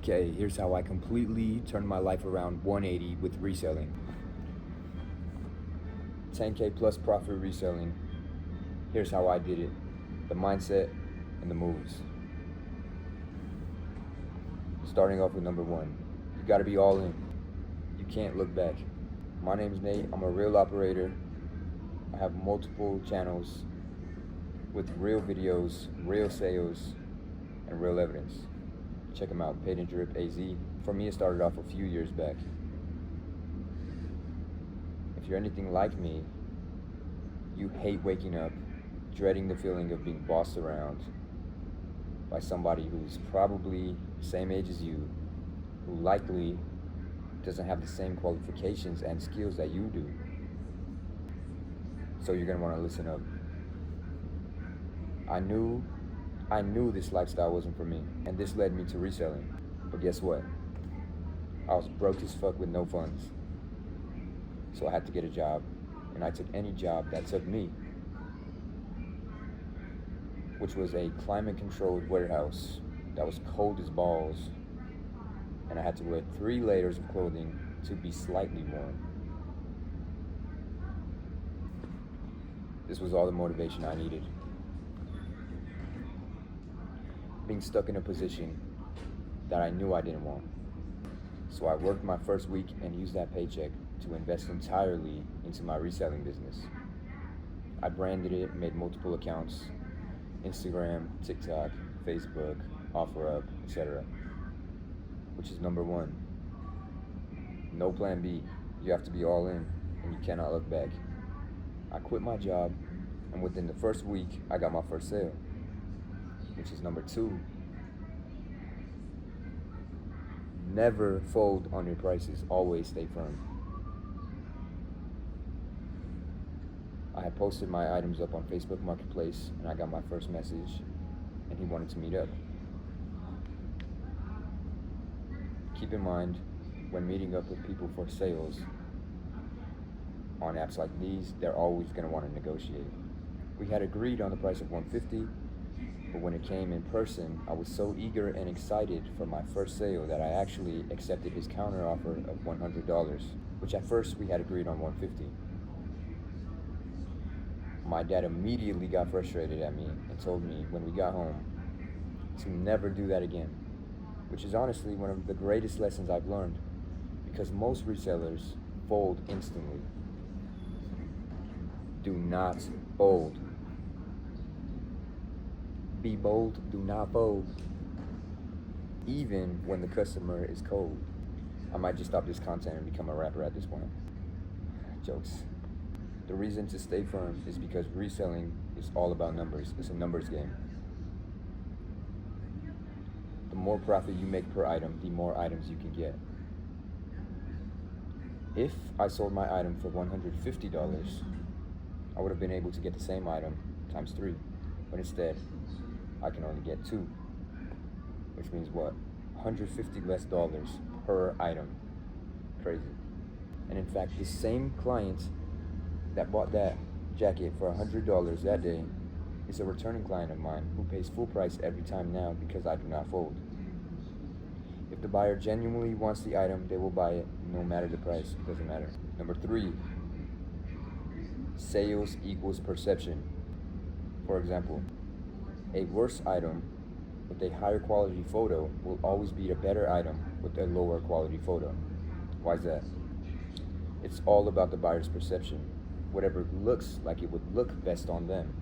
Okay, here's how I completely turned my life around 180 with reselling. 10K plus profit reselling. Here's how I did it. The mindset and the moves. Starting off with number one, you gotta be all in. You can't look back. My name's Nate, I'm a real operator. I have multiple channels with real videos, real sales, and real evidence. Check them out, Paid and Drip AZ. For me, it started off a few years back. If you're anything like me, you hate waking up, dreading the feeling of being bossed around by somebody who's probably the same age as you, who likely doesn't have the same qualifications and skills that you do. So you're gonna wanna listen up. I knew this lifestyle wasn't for me, and this led me to reselling. But guess what? I was broke as fuck with no funds. So I had to get a job, and I took any job that took me, which was a climate-controlled warehouse that was cold as balls, and I had to wear 3 layers of clothing to be slightly warm. This was all the motivation I needed. Being stuck in a position that I knew I didn't want. So I worked my first week and used that paycheck to invest entirely into my reselling business. I branded it, made multiple accounts, Instagram, TikTok, Facebook, OfferUp, etc. Which is number one. No plan B. You have to be all in, and you cannot look back. I quit my job, and within the first week, I got my first sale, which is number 2. Never fold on your prices, always stay firm. I had posted my items up on Facebook Marketplace, and I got my first message, and he wanted to meet up. Keep in mind, when meeting up with people for sales on apps like these, they're always gonna wanna negotiate. We had agreed on the price of $150, but when it came in person, I was so eager and excited for my first sale that I actually accepted his counter offer of $100, which at first we had agreed on $150. My dad immediately got frustrated at me and told me when we got home to never do that again, which is honestly one of the greatest lessons I've learned, because most resellers fold instantly. Do not fold. Be bold, do not fold. Even when the customer is cold. I might just stop this content and become a rapper at this point. Jokes. The reason to stay firm is because reselling is all about numbers. It's a numbers game. The more profit you make per item, the more items you can get. If I sold my item for $150, I would have been able to get the same item times 3. But instead, I can only get 2. Which means what? $150 less per item. Crazy. And in fact, the same client that bought that jacket for $100 that day is a returning client of mine who pays full price every time now because I do not fold. If the buyer genuinely wants the item, they will buy it no matter the price. It doesn't matter. Number 3, sales equals perception. For example, a worse item with a higher quality photo will always beat a better item with a lower quality photo. Why is that? It's all about the buyer's perception. Whatever looks like it would look best on them.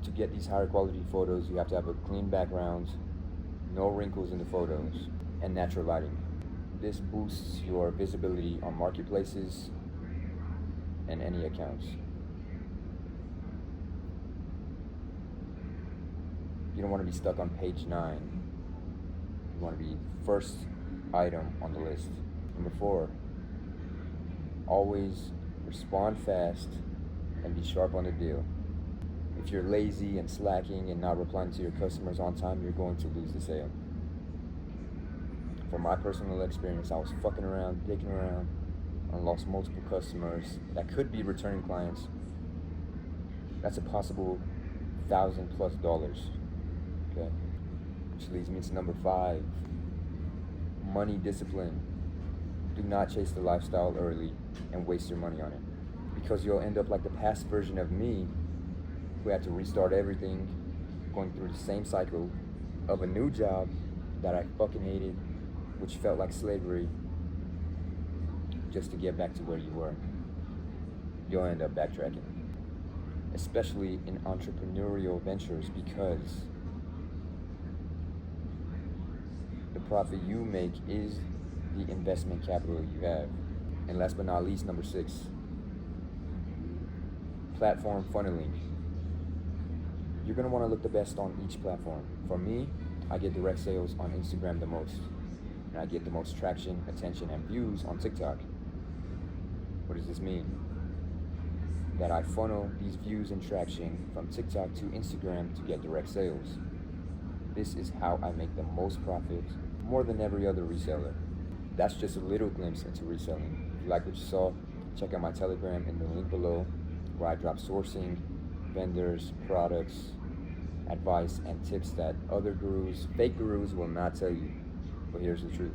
To get these higher quality photos, you have to have a clean background, no wrinkles in the photos, and natural lighting. This boosts your visibility on marketplaces and any accounts. You don't want to be stuck on page 9. You want to be first item on the list. Number 4, always respond fast and be sharp on the deal. If you're lazy and slacking and not replying to your customers on time, you're going to lose the sale. From my personal experience, I was fucking around, dicking around, and lost multiple customers that could be returning clients. That's a possible $1,000+ okay? Which leads me to number 5. money discipline. Do not chase the lifestyle early and waste your money on it, because you'll end up like the past version of me who had to restart everything, going through the same cycle of a new job that I fucking hated, which felt like slavery, just to get back to where you were. You'll end up backtracking, especially in entrepreneurial ventures, because the profit you make is the investment capital you have. And last but not least, number 6, platform funneling. You're gonna wanna look the best on each platform. For me, I get direct sales on Instagram the most, and I get the most traction, attention, and views on TikTok. What does this mean? That I funnel these views and traction from TikTok to Instagram to get direct sales. This is how I make the most profit, more than every other reseller. That's just a little glimpse into reselling. If you like what you saw, check out my Telegram in the link below, where I drop sourcing, vendors, products, advice, and tips that other gurus, fake gurus, will not tell you. But here's the truth.